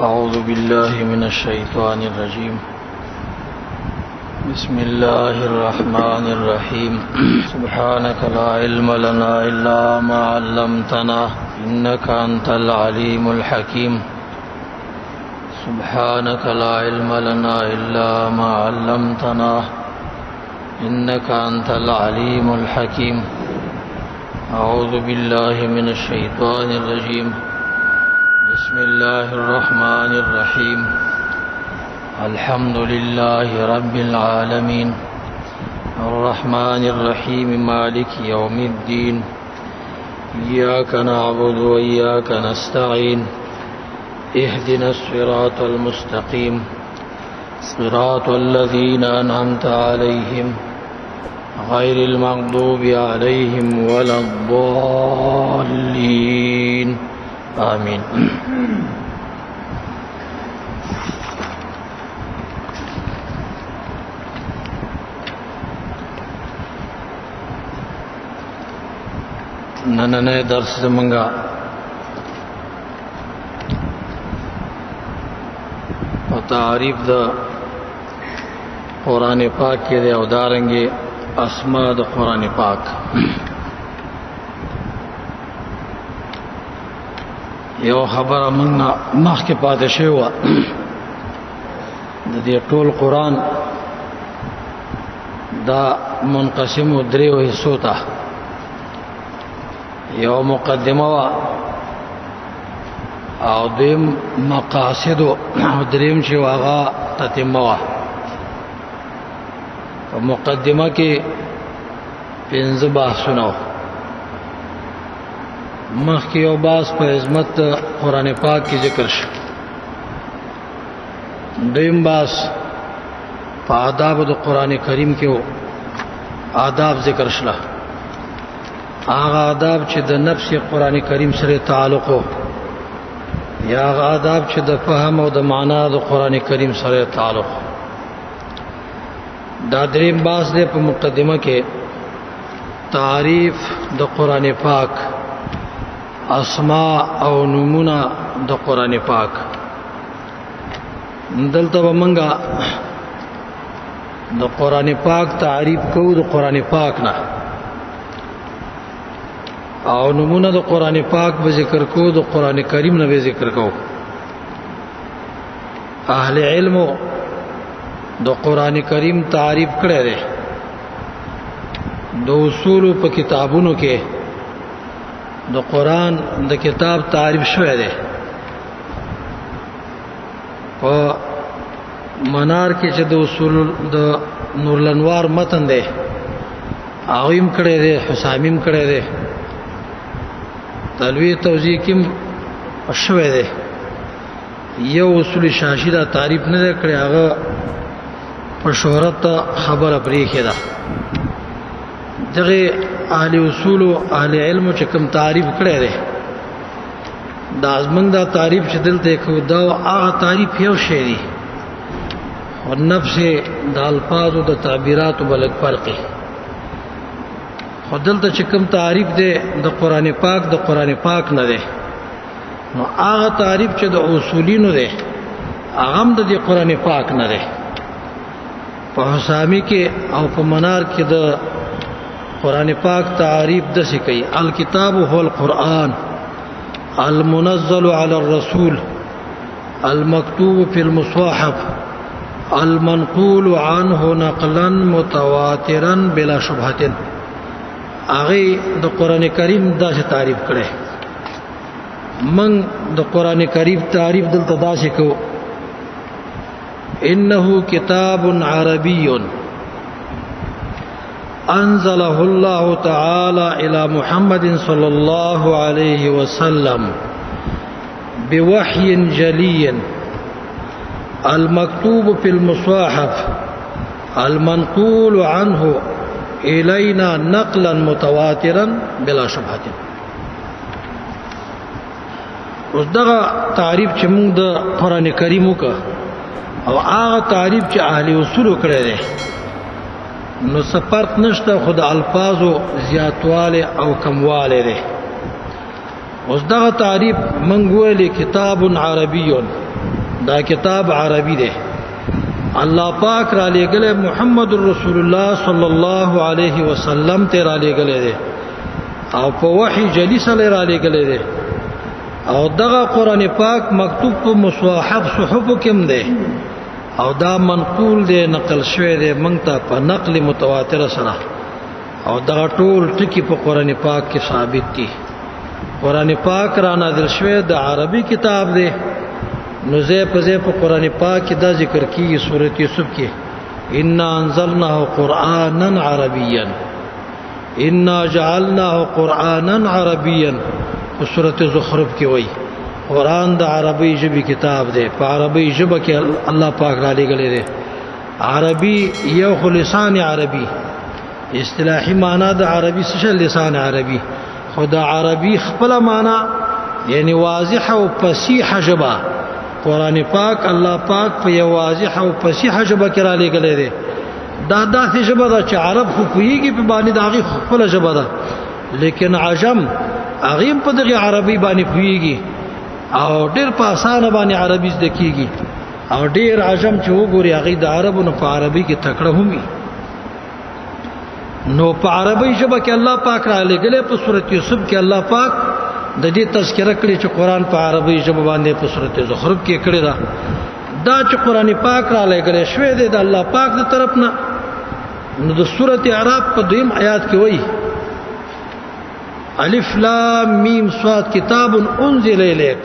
أعوذ بالله من الشيطان الرجيم. بسم الله الرحمن الرحيم. سبحانك لا علم لنا إلا ما علمتنا إنك أنت العليم الحكيم. سبحانك لا علم لنا إلا ما علمتنا إنك أنت العليم الحكيم. أعوذ بالله من الشيطان الرجيم. بسم الله الرحمن الرحيم. الحمد لله رب العالمين الرحمن الرحيم مالك يوم الدين. إياك نعبد وإياك نستعين. اهدنا الصراط المستقيم صراط الذين أنعمت عليهم غير المغضوب عليهم ولا الضالين. آمين. نننه درس زمنگا او تعریف د قرآن پاک کې دی او دارنګي اسماء د قرآن پاک. یو خبره موږ مخکې پاتې شوې وه د دې ټول قرآن دا منقسم دریو حصو ته. یو مقدمه وه او دویم مقاصد او دریم چې هغه تتمه وه. په مقدمه کې 15 بحثونه وو. مخکې یو باس په عظمت قرآن پاک کې ذکر شو. دویم باس په آداب د قرآن کریم کې وو. آداب ذکر شله. هغه آداب چې د نفس قرآن کریم سره تعلق وو یا هغه آداب چې د فهم او د معنا د قرآن کریم سره تعلق. دا دریم باس دی په مقدمه کې تعریف د قرآن پاک، اسماء او نمونه د قرآن پاک. دلته به منګه د قرآن پاک تعریف کوو د قرآن پاک نه، او نمونه د قرآن پاک به ذکر کوو د قرآن کریم نه به ذکر کوو. اهل علم د قرآن کریم تعریف کړی دی. د اصول په کتابونو کې د قرآن د کتاب تعریف شوی دی. په منار کې چې د اصول د نور الانوار متن دی هغه کړی دی، حسامیم کړی دی، تلوی توضیح کې شوی دی. یو اصول شاشی دا تعریف نه کړی، هغه په شهرت خبره پرېښې ده. دغه اهل اصول او اهل علم چې کوم تعریف کړی دی دا زمنګ دا تعریف چې دلته کو دا هغه تعریف یو شی دی او نفس د الفاظ او د تعبیرات بلک فرق دی. خو دلته چې کوم تعریف دی د قرآن پاک د قرآن پاک نه دی، نو هغه تعریف چې د اصولینو دی هغه هم د قرآن پاک نه دی. په حسامی کې او په منار کې د قرآن پاک تعریف دسی کوي: الکتاب هو القرآن المنزل على الرسول المكتوب في المصحف المنقول عنه نقلا متواترا بلا شبهه. هغه د قرآن کریم داسې تعریف کړي. من د قرآن کریم تعریف دلته داسې کو: انه کتاب عربی انزله الله تعالى الى محمد صلى الله عليه وسلم بوحي جلي المكتوب في المصاحف المنقول عنه الينا نقلا متواترا بلا شبهه. اوس دغه تعریف چې موږ د قرآن کریم وکړو او هغه تعریف چې اهل اصول کړی دی نو څه فرق نشته، خو د الفاظو زیاتواله او کمواله دی. اوس دغه تعریف منګ ویلې کتاب عربی دا کتاب عربی دی الله پاک را لېږلی محمد رسول الله صلی الله علیه وسلم ته را لېږلی دی او په وحی جلی سره را لېږلی دی او دغه قرآن پاک مکتوب په مصحف صحف کې هم دی او دا منقول دی نقل شوی دی موږ ته په نقل متواتر سره او دا ټول ټکی په قرآن پاک کې ثابت دي قرآن پاک را نازل شوی د عربي کتاب دی نو زه په قرآن پاک کې دا ذکر کیږي سورۃ یوسف کې ان انزلناه قرانا عربيا انا جعلناه قرانا عربيا په سورۃ زخرف کې وایي قرآن د عربی ژبې کتاب دی په عربی ژبه کې الله پاک را لېږلی دی عربي یو خو لسان عربي اصطلاحي معنا د عربي څه لسان عربي خو د عربي خپل معنا یعنی واضح او فصیح ژبه قرآن پاک الله پاک په یو واضح او فصیح ژبه کې را لېږلی دی دا داسې ژبه ده چې عرب خو پوهېږي په باندې د هغې خپله ژبه ده لیکن عجم هغې هم په دغې عربي باندې پوهېږي او ډېر په اسانه باندې عربي زده کېږي او ډېر عجم چې وګوري هغې د عربو نه په عربي کې تکړه هم وي نو په عربي ژبه کې الله پاک را لېږلی په سورۃ یوسف کې الله پاک د دې تذکره کړې چې قرآن په عربي ژبه باندې په سورۃ زخرف کې کړې ده دا چې قرآن پاک را لېږلی شوی دی د الله پاک د طرف نه نو د سورۃ اعراف په 2 آیات کې وایي الف لام میم صاد کتاب انزل الیک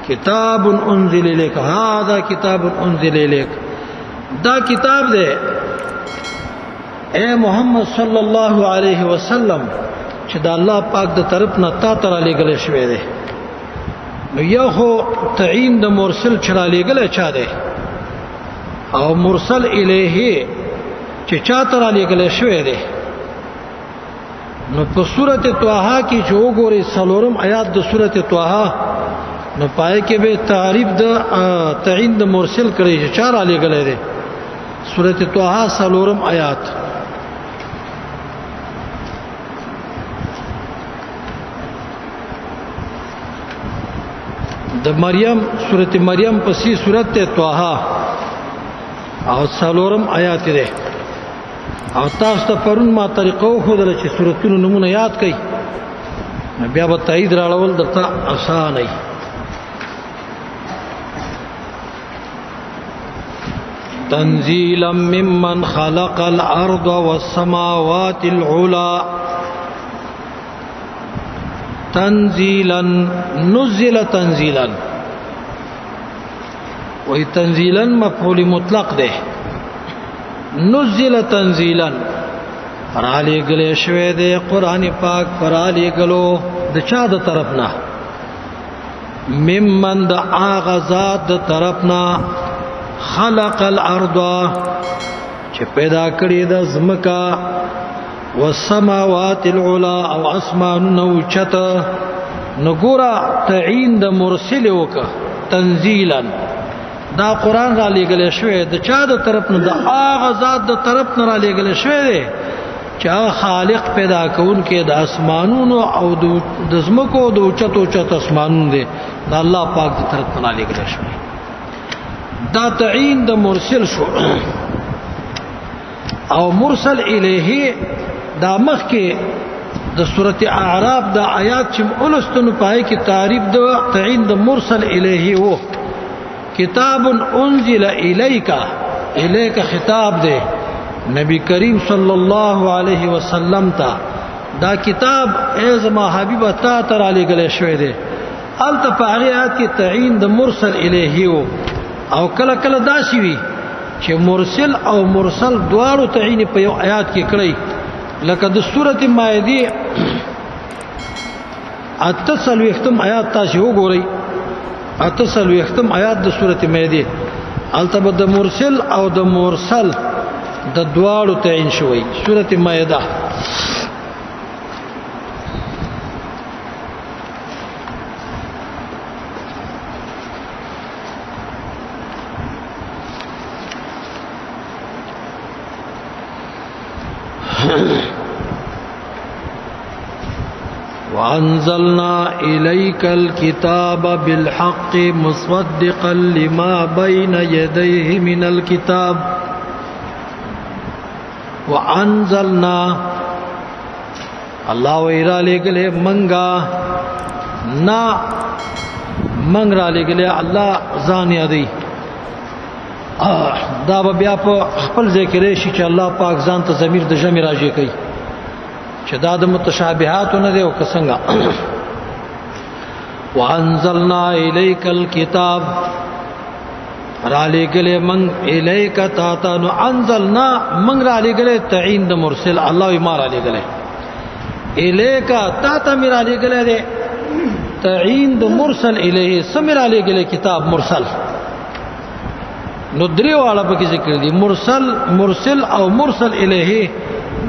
کتاب انزل الیک هذا کتاب انزل الیک دا کتاب دی اے محمد صلی الله علیه وسلم چې د الله پاک د طرف نه تا ته را لېږلی شوی دی نو یو خو تعین د مرسل چې را لېږلی چا دی او مرسل الیه چې چا ته را لېږلی شوی دی نو په سورۃ طه کې چې وګورئ 4 آیات د سورۃ طه نو پای کې به تعریف د تعین د مرسل کړی چې چا را لېږلی دی سورۃ طه 4 آیات د مریم سورۃ مریم پسې سورۃ طه او 4 آیات ده او تاسو ته پرون ما طریقو خو دل چې سورتونو نمونه یاد کړئ بیا به تایید راړول درته آسان وي تنزیلا ممن خلق الارض والسماوات العلى تنزیلا نزل تنزیلا وهي تنزیلا مفعول مطلق ده نزل تنزیلا را لېږلی شوی دی قرآن پاک پر را لېږلو د چا د طرف نه ممن د هغه ذات د طرف نه خلق الارض چې پیدا کړې د ځمکه والسماوات العلا او اسمانونه اوچته نو ګوره تعین د مرسل وکړه تنزیلا دا قرآن را لېږلی شوی د چا د طرف نه د هغه ذات د طرف نه را لېږلی شوی دی چې هغه خالق پیدا کوونکی د اسمانونو او د ځمکو د اوچت اسمانونو دی د الله پاک د طرف نه را لېږلی شوی دا تعین د مرسل شو او مرسل الیه دا مخکې د سورۃ اعراف د آیات چې ولستنو پای کې تعریف د تعین د مرسل الیه وو کتاب انزل الیک خطاب دے نبی کریم صلی اللہ علیہ وسلم تا دا کتاب اے زما حبیب تا تر علی گلے شوی دے الته په هغه آیات کې تعین د مرسل الیه او کله کله داسي وي چې مرسل او مرسل دواړو تعین په یو آیات کې کړی لکه د سورۃ مائده اتصل وختم آیات تاسو وګورئ اتصل وختم آیات د سورۃ مائده الته د مرسل او د مرسل د دواړو تعین شوی سورۃ مائده وانزلنا الیک الکتاب بالحق مصدقا لما بین یدیه من الکتاب وانزلنا الله ویرا لګلې منګا نا منګ را لګلې الله ځان یادې دا بیا په خپل ذکر شي چې الله پاک ځان ته ضمیر د جمع راځي کوي چې دا د متشابهات نه دی او څنګه وانزلنا الیک الکتاب را لګلې من الیک تا نو انزلنا من را لګلې تعین د مرسل الله یې ما را لګلې الیک تا مې را لګلې ده تعین د مرسل الیه سمیر را لګلې کتاب مرسل نو درې واړه په کې ذکر دي مرسل او مرسل الیه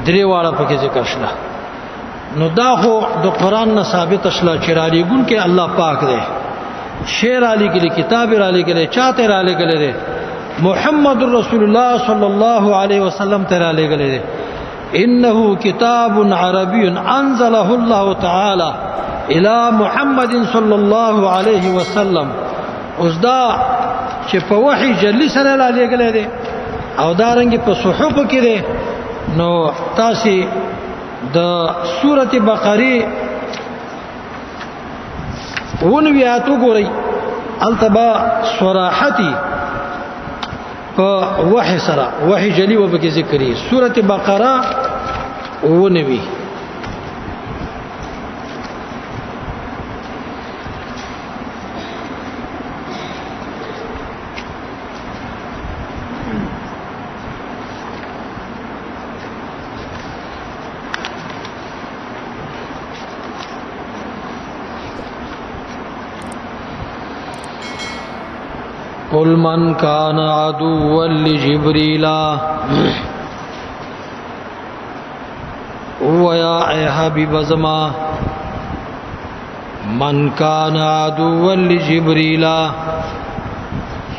درې واړه په کې ذکر شله نو دا خو د قران نه ثابت شله چې را لګون کې الله پاک دی شعر علی کې کتاب را لګلې چاته را لګلې محمد رسول الله صلی الله علیه وسلم ته را لګلې انه کتاب عربی انزله الله تعالی الى محمد صلی الله علیه وسلم اوس دا چې په وحی جلی سره را لګلې دي او دا رنګ په صحف کې دي نو تاسو د سورته بقره ونویاتو ګورئ التبا صراحتي په وحی سره وحی جلی و به ذکرې سورته بقره ونوی قل من كان عدوا لجبريل ويا اي حبيب زما من كان عدوا لجبريل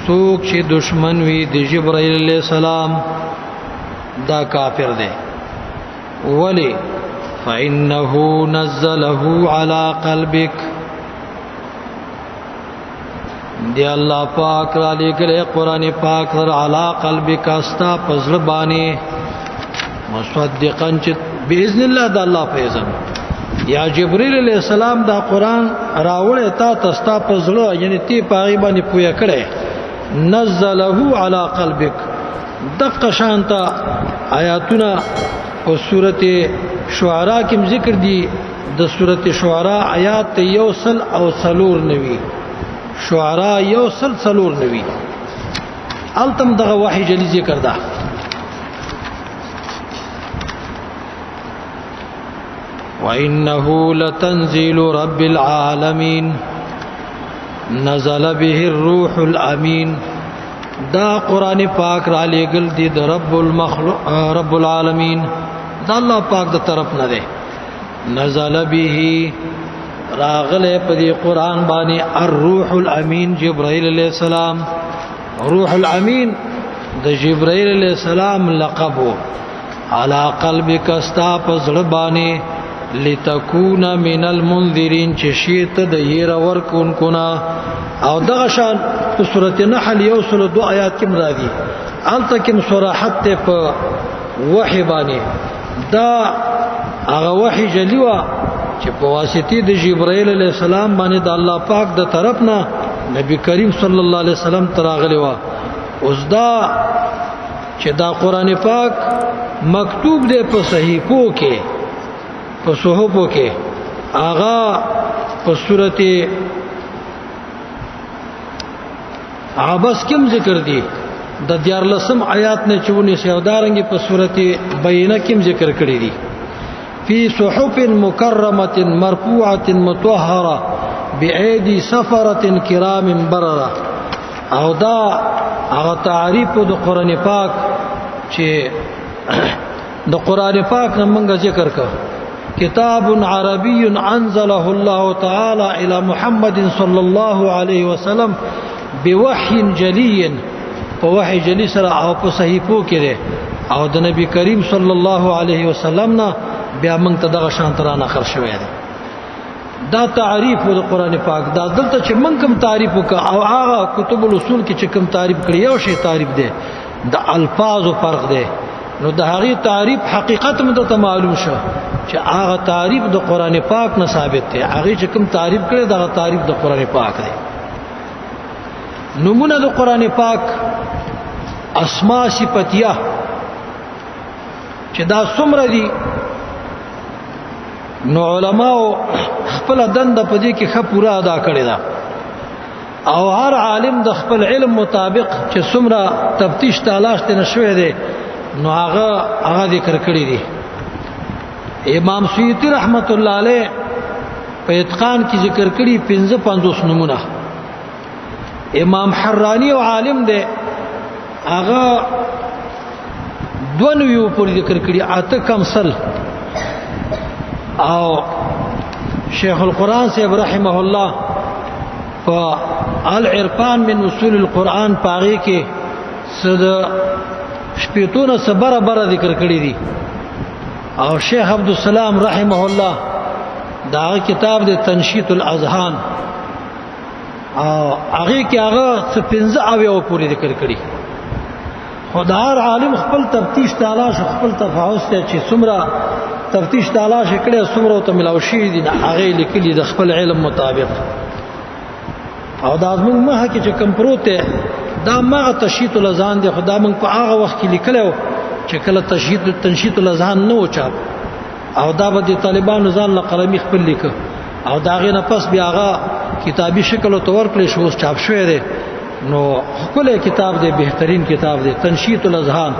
سوک چې دشمن وي د جبرائیل علیہ السلام دا کافر دی ولی فإنه نزله على قلبك دی الله پاک را لګلې قران پاک سره علا قلبک استا پزړ باندې مصدقاً چې باذن الله د الله په اذن یا جبرئیل علیہ السلام دا قران راوړې تا تستا پزړ یعنی تی پاغي باندې پویا کړي نزله علی قلبک دغه شانتا آیاتونه او سورته شعراء کې ذکر دي د سورته شعراء آیات یوصل او سلور نوي شعراء یو سلسلور نوی التم دغه وحی جلی ذکر ده وانه لتنزيل رب العالمين نزل به الروح الامين دا قران پاک را لګل دي د رب العالمین دا الله پاک د طرف نه ده نزل به راغله په دې قران باندې الروح الامین جبرائیل علیہ السلام روح الامین د جبرائیل علیہ السلام لقب علی قلبک استا پزړ باندې لتكون من المنذرین چې شیت د ير ورکون کنا او دغه شان په سورته نحل یو سل دو آیات کې مرادي الته کې صراحت ته په وحی باندې دا هغه وحی جلیوا چې په واسطه د جبرائیل علیہ السلام باندې د الله پاک د طرف نه نبی کریم صلی الله علیه وسلم تراغلی وا اوس دا چې دا قران پاک مکتوب دی په صحیفو کې په صحفو کې آغا په سورته عبس کې ذکر دی د 14 آیات نه 14 او دارنګ په سورته بینه کې ذکر کړی دی فی صحف مکرمه مرفوعه مطهره بأيدي سفرة کرام برره او دا هغه تعریف د قران پاک چې د قران پاک نمنګ ذکر کړ کتاب عربی انزله الله تعالی الى محمد صلی الله علیه وسلم بوحی جلی په وحی جلی سره او په صحیفو کې او د نبی کریم صلی الله علیه وسلم نه بیا موږ ته دغه شان تر نقل شوی دی دا تعریف د قران پاک دا دلته چې من کوم تعریف وکړه او هغه کتب الاصول کې چې کوم تعریف کړی یو شی تعریف دی د الفاظو فرق دی نو د هغه تعریف حقیقت مده ته معلوم شو چې هغه تعریف د قران پاک نه ثابت دی هغه چې کوم تعریف کړی دا تعریف د قران پاک دی نمونه د قران پاک اسماء صفاتیه چې دا څومره دي نو علماء خپل دند په دې کې خپوره ادا کړی دا او هر عالم د خپل علم مطابق چې څومره تفتیش تلاش نشوي دي نو هغه ذکر کړی دي امام سیوطی رحمت الله علیه په اتقان کې ذکر کړی 55 نمونه امام حرانی او عالم دی هغه دونو یو پر ذکر کړی اته کمسل او شیخ القرآن صاحب رحمه الله العرفان من اصول القرآن پاغي کې صد شپیتونه صبر بر ذکر کړی دي او شیخ عبدالسلام رحمه الله دا کتاب د تنشیط الاذهان او هغه کې هغه 15 او پوری ذکر کړی خدای عالم خپل تفتیش تلاش خپل تفاوض ته چې څومره تفتیش تلاش کړي څومره ته ملاوي دي هغه لیکلي د خپل علم مطابق او دا موږ مه کې چې کم پروته دا ما تشیط الاذهان دی خدای موږ په هغه وخت کې لیکلو چې کله تنشیط الاذهان نه وچاپ او دا به د طالبانو ځان له قلمي خپل لیک او دا غي نه پس بیا هغه کتابي شکل او تور کړی شو چاپ شوی دی نو خپل کتاب دی بهترین کتاب دی تنشیط الاذهان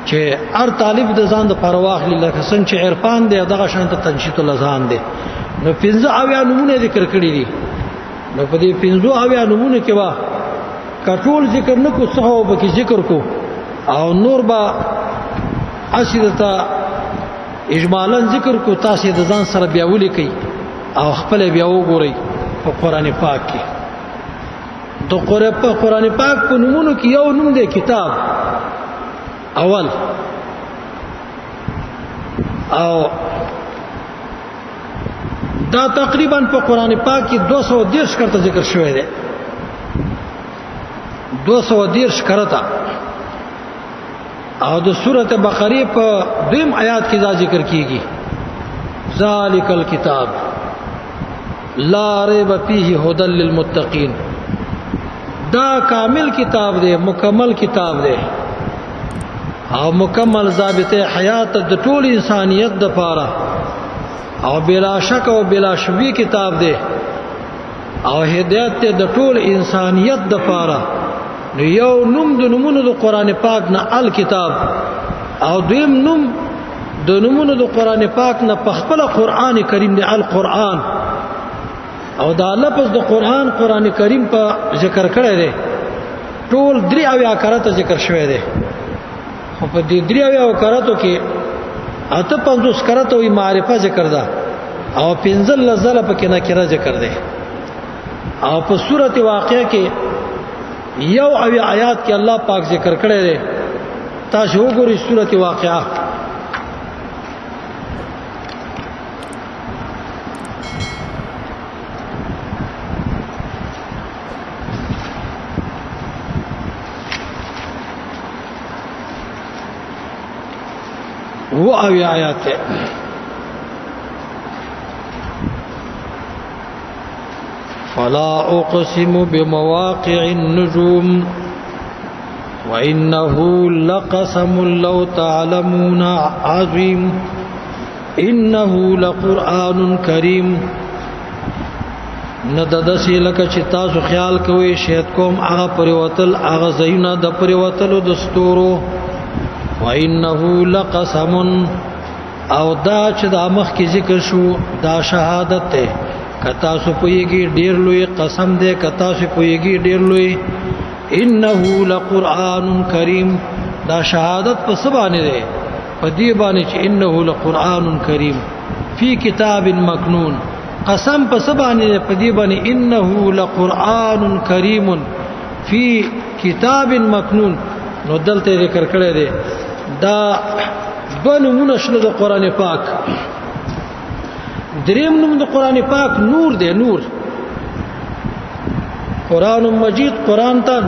چې هر طالب د ځان د پرواخ لکه څنګه چې عرفان دی دغه شانته تنشیط الاذهان دی نو 15 اویا نمونه ذکر کړی دي نو په دې 15 اویا نمونه کې وا کټول ذکر نه کو صحابه کې ذکر کو او نور با اسیدتا اجمالا ذکر کو تاسو د ځان سره بیا ولیکي او خپل بیا وګورئ په قران پاک کې د قران پاک په نومونو کې یو نوم دی کتاب اول او دا تقریبا په قران پاک کې 210 کرته ذکر شوی دی 210 کرته او د سورته بقره په دویم آیات کې دا ذکر کیږي ذالک الکتاب لا ریب فیه هدى للمتقین دا کامل کتاب دی مکمل کتاب دی او مکمل ضابطه حیات د ټول انسانیت د پاره او بلا شک او بلا شبهه کتاب دی او هدایت د ټول انسانیت د پاره نو یو نوم د نومونو د قران پاک نه الکتاب او دویم نوم د نومونو د قران پاک نه په خپل قران کریم دی القرآن او دا لفظ د قران کریم په ذکر کړی دی ټول درې اویا کرته ذکر شوی دی خو په دې درې اویا کرته کې اته 50 کرته وی معرفه ذکر ده او 15 لزله په کې نکره ذکر ده او په سورته واقعه کې یو اویا آیات کې الله پاک ذکر کړی دی تاسو وګورئ سورته واقعه وہ اوی آیات ہے فلا اقسم بمواقع النجوم وانه لقسم لو تعلمون عظيم انه لقرآن کریم نددسی لک چې تاسو خیال کوئ شهد کوم هغه پریوتل هغه زینه د پریوتلو دستورو وانه لقسم او دا چې د مخ کې ذکر شو دا شهادت ده کتا سو پویږي ډیر لوی قسم ده کتا سو پویږي ډیر لوی انه لقرآن کریم دا شهادت په سبانه ده په دې باندې چې انه لقرآن کریم فی کتاب مکنون قسم په سبانه ده په دې باندې انه لقرآن کریم فی کتاب مکنون نو دلته ذکر کړی دی دا دو نمونه شله د قران پاک دریم نوم د قران پاک نور دی. نور قران مجید قران ته